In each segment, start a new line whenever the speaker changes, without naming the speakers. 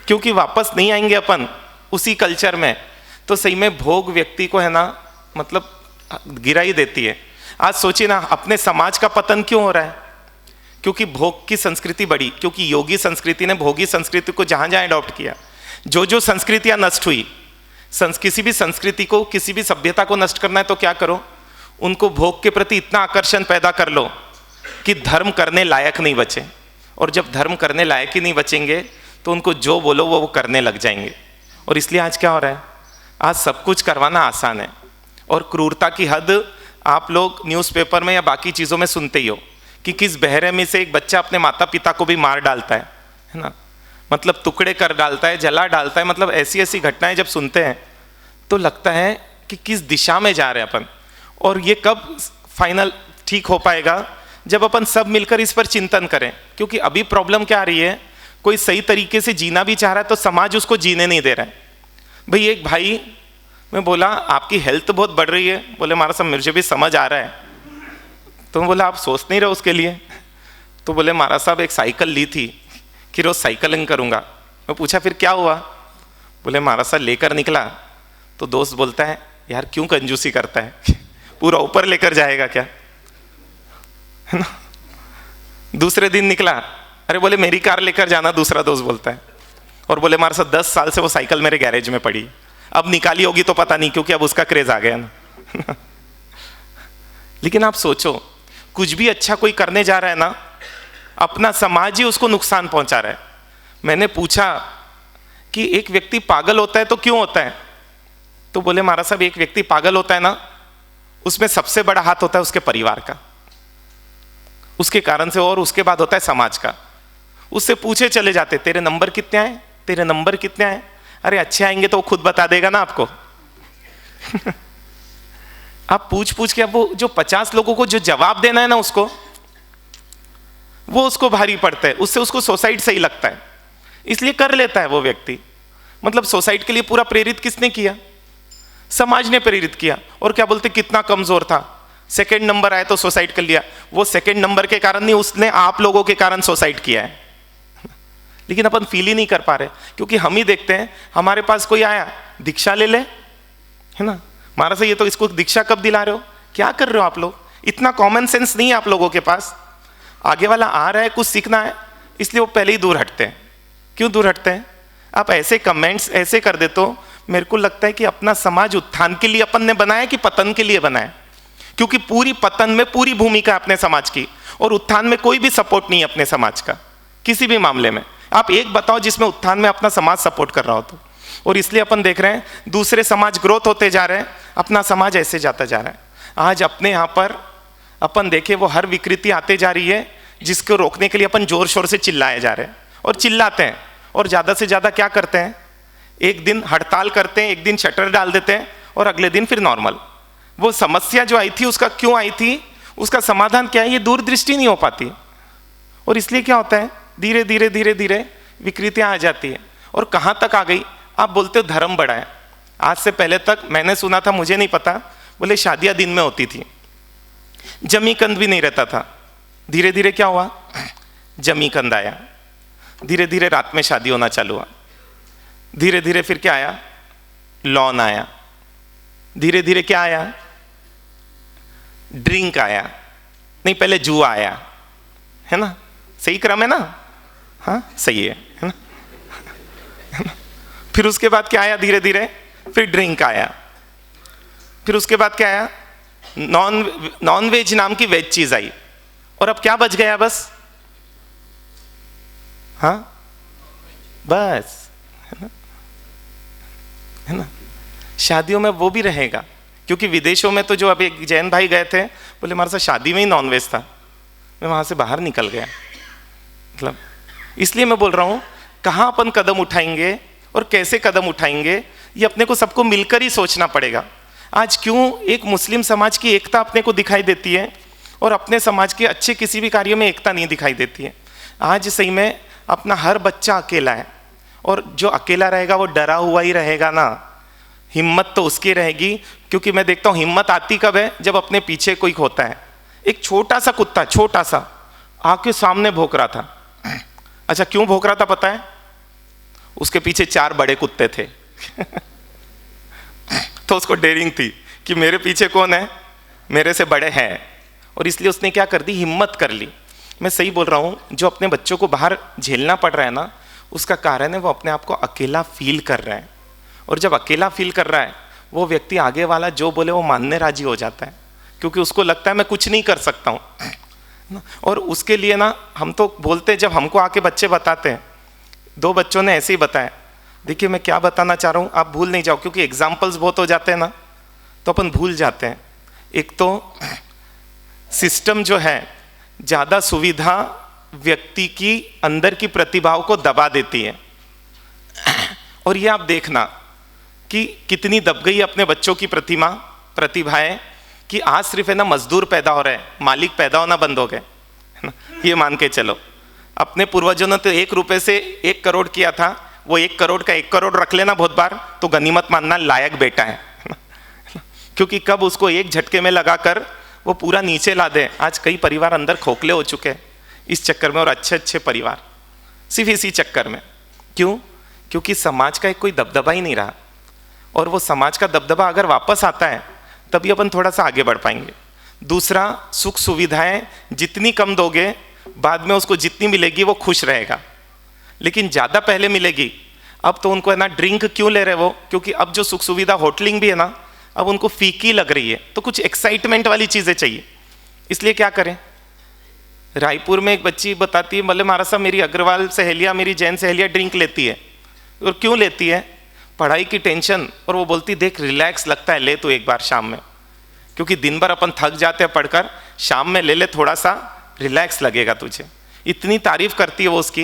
क्योंकि वापस नहीं आएंगे अपन उसी कल्चर में। तो सही में भोग व्यक्ति को है ना, मतलब गिरा ही देती है। आज सोचिए ना, अपने समाज का पतन क्यों हो रहा है? क्योंकि भोग की संस्कृति बढ़ी, क्योंकि योगी संस्कृति ने भोगी संस्कृति को जहां जहां अडॉप्ट किया। जो जो संस्कृतियां नष्ट हुई, किसी भी संस्कृति को, किसी भी सभ्यता को नष्ट करना है तो क्या करो, उनको भोग के प्रति इतना आकर्षण पैदा कर लो कि धर्म करने लायक नहीं बचे। और जब धर्म करने लायक ही नहीं बचेंगे तो उनको जो बोलो वो करने लग जाएंगे। और इसलिए आज क्या हो रहा है, आज सब कुछ करवाना आसान है। और क्रूरता की हद आप लोग न्यूज़पेपर में या बाकी चीज़ों में सुनते ही हो कि किस बहरे में से एक बच्चा अपने माता पिता को भी मार डालता है ना, मतलब टुकड़े कर डालता है, जला डालता है। मतलब ऐसी ऐसी घटनाएं जब सुनते हैं तो लगता है कि किस दिशा में जा रहे हैं अपन। और ये कब फाइनल ठीक हो पाएगा, जब अपन सब मिलकर इस पर चिंतन करें। क्योंकि अभी प्रॉब्लम क्या आ रही है, कोई सही तरीके से जीना भी चाह रहा है तो समाज उसको जीने नहीं दे रहा है। भाई एक भाई, मैं बोला आपकी हेल्थ बहुत बढ़ रही है, बोले हमारा सब मुझे भी समझ आ रहा है। तो मैं बोला आप सोच नहीं रहे उसके लिए? तो बोले महाराज साहब एक साइकिल ली थी कि रोज साइकिलिंग करूंगा। मैं पूछा फिर क्या हुआ? बोले महाराज साहब लेकर निकला तो दोस्त बोलता है यार क्यों कंजूसी करता है, पूरा ऊपर लेकर जाएगा क्या, है ना। दूसरे दिन निकला, अरे बोले मेरी कार लेकर जाना, दूसरा दोस्त बोलता है। और बोले हमारे साथ 10 साल से वो साइकिल मेरे गैरेज में पड़ी, अब निकाली होगी तो पता नहीं, क्योंकि अब उसका क्रेज आ गया ना। लेकिन आप सोचो, कुछ भी अच्छा कोई करने जा रहा है ना, अपना समाज ही उसको नुकसान पहुंचा रहा है। मैंने पूछा कि एक व्यक्ति पागल होता है तो क्यों होता है? तो बोले महाराज साहब एक व्यक्ति पागल होता है ना, उसमें सबसे बड़ा हाथ होता है उसके परिवार का, उसके कारण से, और उसके बाद होता है समाज का। उससे पूछे चले जाते तेरे नंबर कितने आए, तेरे नंबर कितने आए? अरे अच्छे आएंगे तो वो खुद बता देगा ना आपको। आप पूछ पूछ के, अब वो जो 50 लोगों को जो जवाब देना है ना उसको, वो उसको भारी पड़ता है। उससे उसको सोसाइटी सही लगता है, इसलिए कर लेता है वो व्यक्ति। मतलब सोसाइटी के लिए पूरा प्रेरित किसने किया? समाज ने प्रेरित किया। और क्या बोलते कितना कमजोर था, सेकंड नंबर आया तो सुसाइड कर लिया। वो सेकंड नंबर के कारण नहीं, उसने आप लोगों के कारण सुसाइड किया है। लेकिन अपन फील ही नहीं कर पा रहे, क्योंकि हम ही देखते हैं हमारे पास कोई आया दीक्षा ले ले, है ना, महाराज ये तो इसको दीक्षा कब दिला रहे हो, क्या कर रहे हो आप लोग? इतना कॉमन सेंस नहीं है आप लोगों के पास। आगे वाला आ रहा है कुछ सीखना है, इसलिए वो पहले ही दूर हटते हैं। क्यों दूर हटते हैं? आप ऐसे कमेंट्स ऐसे कर दे तो मेरे को लगता है कि अपना समाज उत्थान के लिए अपन ने बनाया कि पतन के लिए बनाया? क्योंकि पूरी पतन में पूरी भूमिका अपने समाज की, और उत्थान में कोई भी सपोर्ट नहीं है अपने समाज का किसी भी मामले में। आप एक बताओ जिसमें उत्थान में अपना समाज सपोर्ट कर रहा हो तो। और इसलिए अपन देख रहे हैं दूसरे समाज ग्रोथ होते जा रहे हैं, अपना समाज ऐसे जाता जा रहा है। आज अपने यहाँ पर अपन देखे वो हर विकृति आते जा रही है, जिसको रोकने के लिए अपन जोर शोर से चिल्लाए जा रहे हैं और चिल्लाते हैं। और ज़्यादा से ज़्यादा क्या करते हैं, एक दिन हड़ताल करते हैं, एक दिन शटर डाल देते हैं, और अगले दिन फिर नॉर्मल। वो समस्या जो आई थी उसका क्यों आई थी, उसका समाधान क्या है, ये दूरदृष्टि नहीं हो पाती। और इसलिए क्या होता है, धीरे धीरे धीरे धीरे विकृतियां आ जाती है। और कहाँ तक आ गई? आप बोलते हो धर्म बड़ा है। आज से पहले तक मैंने सुना था, मुझे नहीं पता, बोले शादियां दिन में होती थी, जमी कंद भी नहीं रहता था। धीरे धीरे क्या हुआ, जमी कंद आया, धीरे धीरे रात में शादी होना चालू हुआ, धीरे धीरे फिर क्या आया, लॉन आया, धीरे धीरे क्या आया, ड्रिंक आया, नहीं पहले जुआ आया, है ना, सही क्रम है ना, हाँ सही है ना। फिर उसके बाद क्या आया, धीरे धीरे फिर ड्रिंक आया, फिर उसके बाद क्या आया, नॉन वेज नाम की वेज चीज आई। और अब क्या बच गया, बस, हाँ बस, है ना। शादियों में वो भी रहेगा, क्योंकि विदेशों में तो जो अभी एक जैन भाई गए थे, बोले हमारे साथ शादी में ही नॉनवेज था, मैं वहां से बाहर निकल गया। मतलब इसलिए मैं बोल रहा हूं, कहां अपन कदम उठाएंगे और कैसे कदम उठाएंगे, ये अपने को सबको मिलकर ही सोचना पड़ेगा। आज क्यों एक मुस्लिम समाज की एकता अपने को दिखाई देती है और अपने समाज के अच्छे किसी भी कार्य में एकता नहीं दिखाई देती है? आज सही में अपना हर बच्चा अकेला है, और जो अकेला रहेगा वो डरा हुआ ही रहेगा ना। हिम्मत तो उसकी रहेगी, क्योंकि मैं देखता हूँ हिम्मत आती कब है, जब अपने पीछे कोई होता है। एक छोटा सा कुत्ता, छोटा सा, आके सामने भौंक रहा था। अच्छा क्यों भौंक रहा था पता है? उसके पीछे 4 बड़े कुत्ते थे। तो उसको डेयरिंग थी कि मेरे पीछे कौन है, मेरे से बड़े हैं, और इसलिए उसने क्या कर दी, हिम्मत कर ली। मैं सही बोल रहा हूँ, जो अपने बच्चों को बाहर झेलना पड़ रहा है ना, उसका कारण है वो अपने आप को अकेला फील कर रहा है, और जब अकेला फील कर रहा है वो व्यक्ति आगे वाला जो बोले वो मानने राजी हो जाता है, क्योंकि उसको लगता है मैं कुछ नहीं कर सकता हूँ। और उसके लिए ना हम तो बोलते हैं, जब हमको आके बच्चे बताते हैं, 2 बच्चों ने ऐसे ही बताया, देखिए मैं क्या बताना चाह रहा हूँ, आप भूल नहीं जाओ, क्योंकि एग्जाम्पल्स बहुत हो जाते हैं ना तो अपन भूल जाते हैं। एक तो सिस्टम जो है ज़्यादा सुविधा व्यक्ति की अंदर की प्रतिभाओं को दबा देती है, और ये आप देखना कि कितनी दब गई अपने बच्चों की प्रतिभाएं, कि आज सिर्फ है ना मजदूर पैदा हो रहे हैं, मालिक पैदा होना बंद हो गए, है ना। ये मान के चलो, अपने पूर्वजों ने तो 1 रुपए से 1 करोड़ किया था, वो 1 करोड़ का 1 करोड़ रख लेना बहुत बार तो गनीमत मानना, लायक बेटा है। क्योंकि कब उसको एक झटके में लगाकर वो पूरा नीचे ला दे। आज कई परिवार अंदर खोखले हो चुके हैं इस चक्कर में, और अच्छे अच्छे परिवार सिर्फ इसी चक्कर में। क्यों? क्योंकि समाज का एक कोई दबदबा ही नहीं रहा, और वो समाज का दबदबा अगर वापस आता है तभी अपन थोड़ा सा आगे बढ़ पाएंगे। दूसरा, सुख सुविधाएं जितनी कम दोगे, बाद में उसको जितनी मिलेगी वो खुश रहेगा, लेकिन ज़्यादा पहले मिलेगी। अब तो उनको है ना, ड्रिंक क्यों ले रहे वो, क्योंकि अब जो सुख सुविधा होटलिंग भी है ना, अब उनको फीकी लग रही है, तो कुछ एक्साइटमेंट वाली चीज़ें चाहिए। इसलिए क्या करें, रायपुर में एक बच्ची बताती है, बोले महाराज साहब मेरी अग्रवाल सहेलियाँ, मेरी जैन सहेलियाँ ड्रिंक लेती है। और क्यों लेती है? पढ़ाई की टेंशन। और वो बोलती देख रिलैक्स लगता है, ले तो एक बार शाम में, क्योंकि दिन भर अपन थक जाते हैं पढ़कर, शाम में ले ले, थोड़ा सा रिलैक्स लगेगा तुझे। इतनी तारीफ करती है वो उसकी,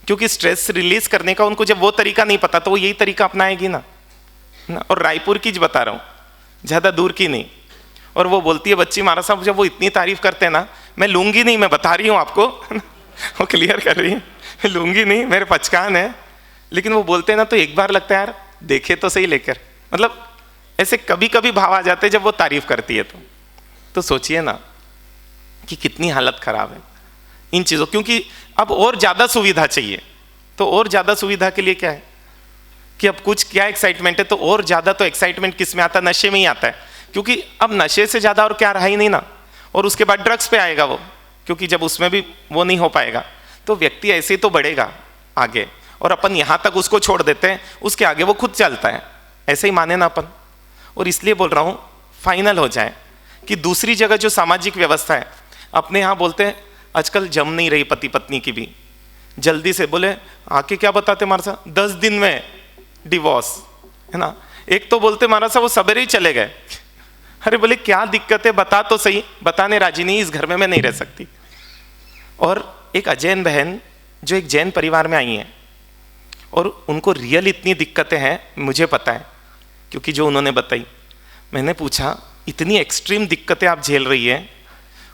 क्योंकि स्ट्रेस रिलीज करने का उनको जब वो तरीका नहीं पता तो वो यही तरीका अपनाएगी ना। और रायपुर की बता रहा हूँ, ज़्यादा दूर की नहीं। और वो बोलती है बच्ची, महाराज साहब जब वो इतनी तारीफ करते हैं ना, मैं लूंगी नहीं, मैं बता रही हूँ आपको। वो क्लियर कर रही है, लूंगी नहीं, मेरे पचकान है। लेकिन वो बोलते हैं ना तो एक बार लगता है यार देखे तो सही लेकर, मतलब ऐसे कभी कभी भाव आ जाते हैं जब वो तारीफ करती है तो सोचिए ना कि कितनी हालत खराब है इन चीज़ों। क्योंकि अब और ज़्यादा सुविधा चाहिए, तो और ज़्यादा सुविधा के लिए क्या है कि अब कुछ क्या एक्साइटमेंट है, तो और ज़्यादा तो एक्साइटमेंट किस में आता है? नशे में ही आता है, क्योंकि अब नशे से ज़्यादा और क्या रहा ही नहीं ना। और उसके बाद ड्रग्स पे आएगा वो, क्योंकि जब उसमें भी वो नहीं हो पाएगा तो व्यक्ति ऐसे ही तो बढ़ेगा आगे, और अपन यहाँ तक उसको छोड़ देते हैं, उसके आगे वो खुद चलता है, ऐसे ही माने ना अपन। और इसलिए बोल रहा हूँ फाइनल हो जाए कि दूसरी जगह जो सामाजिक व्यवस्था है, अपने यहाँ बोलते हैं आजकल जम नहीं रही पति पत्नी की भी, जल्दी से बोले आके क्या बताते महाराज साहब 10 दिन में डिवोर्स, है ना। एक तो बोलते महाराज साहब वो सवेरे ही चले गए। अरे बोले क्या दिक्कत है, बता तो सही, बताने राजी नहीं, इस घर में मैं नहीं रह सकती। और एक अजैन बहन जो एक जैन परिवार में आई हैं, और उनको रियल इतनी दिक्कतें हैं, मुझे पता है क्योंकि जो उन्होंने बताई। मैंने पूछा इतनी एक्सट्रीम दिक्कतें आप झेल रही है,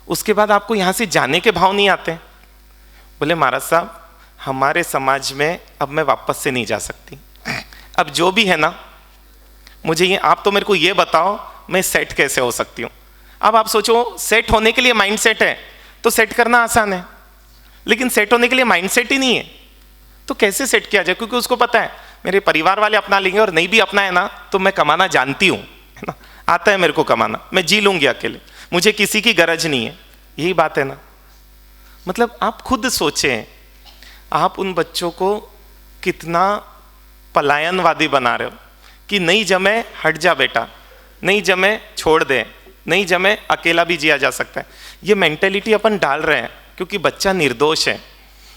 उसके बाद आपको यहाँ से जाने के भाव नहीं आते? बोले महाराज साहब हमारे समाज में अब मैं वापस से नहीं जा सकती, अब जो भी है ना मुझे ये, आप तो मेरे को ये बताओ मैं सेट कैसे हो सकती हूँ। अब आप सोचो, सेट होने के लिए माइंड सेट है तो सेट करना आसान है, लेकिन सेट होने के लिए माइंड सेट ही नहीं है तो कैसे सेट किया जाए? क्योंकि उसको पता है मेरे परिवार वाले अपना लेंगे, और नहीं भी अपना है ना तो मैं कमाना जानती हूँ, है ना, आता है मेरे को कमाना, मैं जी लूंगी अकेले, मुझे किसी की गरज नहीं है। यही बात है ना। मतलब आप खुद सोचें, आप उन बच्चों को कितना पलायनवादी बना रहे हो कि नहीं जमे हट जा बेटा, नहीं जमे छोड़ दे, नहीं जमे अकेला भी जिया जा सकता है। ये मेंटेलिटी अपन डाल रहे हैं क्योंकि बच्चा निर्दोष है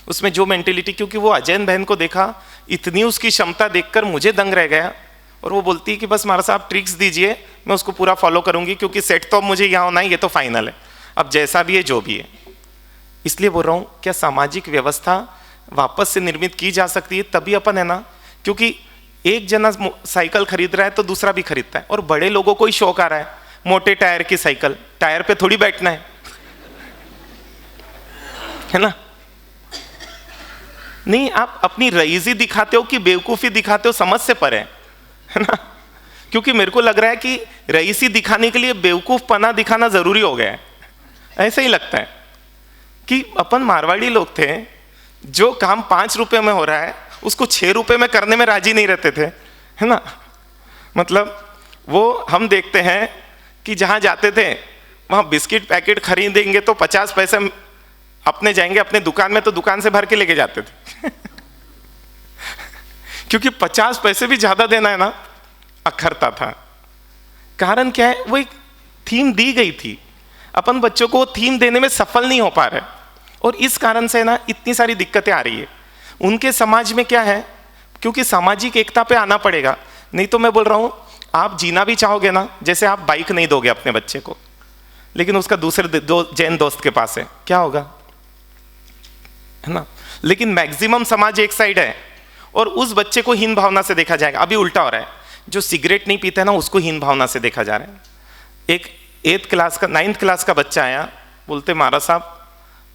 उसमें जो मेंटेलिटी। क्योंकि वो अजैन बहन को देखा, इतनी उसकी क्षमता देखकर मुझे दंग रह गया, और वो बोलती है कि बस महाराज साहब ट्रिक्स दीजिए, मैं उसको पूरा फॉलो करूंगी, क्योंकि सेट तो अब मुझे यहाँ होना है, ये तो फाइनल है, अब जैसा भी है जो भी है। इसलिए बोल रहा हूँ क्या सामाजिक व्यवस्था वापस से निर्मित की जा सकती है? तभी अपन है ना, क्योंकि एक जना साइकिल खरीद रहा है तो दूसरा भी खरीदता है, और बड़े लोगों को ही शौक आ रहा है मोटे टायर की साइकिल, टायर पे थोड़ी बैठना है ना। नहीं, आप अपनी रईसी दिखाते हो कि बेवकूफ़ी दिखाते हो, समझ से परे है ना। क्योंकि मेरे को लग रहा है कि रईसी दिखाने के लिए बेवकूफ़पना दिखाना ज़रूरी हो गया है। ऐसा ही लगता है कि अपन मारवाड़ी लोग थे, जो काम 5 रुपए में हो रहा है उसको 6 रुपए में करने में राजी नहीं रहते थे, है ना। मतलब वो हम देखते हैं कि जहाँ जाते थे वहाँ बिस्किट पैकेट खरीदेंगे तो 50 पैसे अपने जाएंगे अपने दुकान में, तो दुकान से भर के लेके जाते थे क्योंकि 50 पैसे भी ज्यादा देना है ना, अखरता था। कारण क्या है, वो एक थीम दी गई थी, अपन बच्चों को वो थीम देने में सफल नहीं हो पा रहे, और इस कारण से ना इतनी सारी दिक्कतें आ रही है उनके समाज में। क्या है, क्योंकि सामाजिक एकता पे आना पड़ेगा, नहीं तो मैं बोल रहा हूं आप जीना भी चाहोगे ना, जैसे आप बाइक नहीं दोगे अपने बच्चे को, लेकिन उसका दूसरे जैन दोस्त के पास है, क्या होगा, है ना। लेकिन मैक्सिमम समाज एक साइड है और उस बच्चे को हीन भावना से देखा जाएगा। अभी उल्टा हो रहा है, जो सिगरेट नहीं पीता है ना उसको हीन भावना से देखा जा रहा है। एक 9th क्लास का बच्चा आया, बोलते महाराज साहब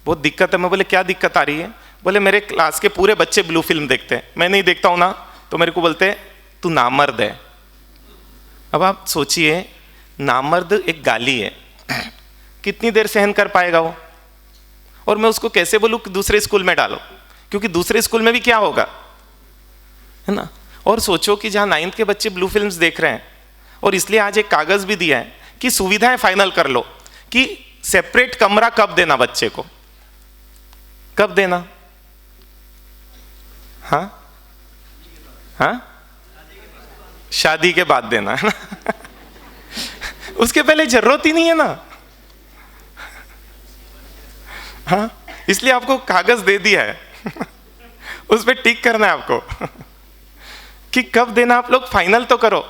बहुत दिक्कत है। मैं बोले क्या दिक्कत आ रही है? बोले मेरे क्लास के पूरे बच्चे ब्लू फिल्म देखते हैं, मैं नहीं देखता हूं ना, तो मेरे को बोलते हैं तू नामर्द है। अब आप सोचिए, नामर्द एक गाली है, कितनी देर सहन कर पाएगा वो? और मैं उसको कैसे बोलूं कि दूसरे स्कूल में डालो, क्योंकि दूसरे स्कूल में भी क्या होगा, है ना। और सोचो कि जहां 9th के बच्चे ब्लू फिल्म्स देख रहे हैं, और इसलिए आज एक कागज भी दिया है कि सुविधाएं फाइनल कर लो कि सेपरेट कमरा कब देना बच्चे को, कब देना? हाँ हाँ, शादी के बाद देना, है ना उसके पहले जरूरत ही नहीं है ना। हाँ, इसलिए आपको कागज दे दिया है उस पर टिक करना है आपको कि कब देना, आप लोग फाइनल तो करो।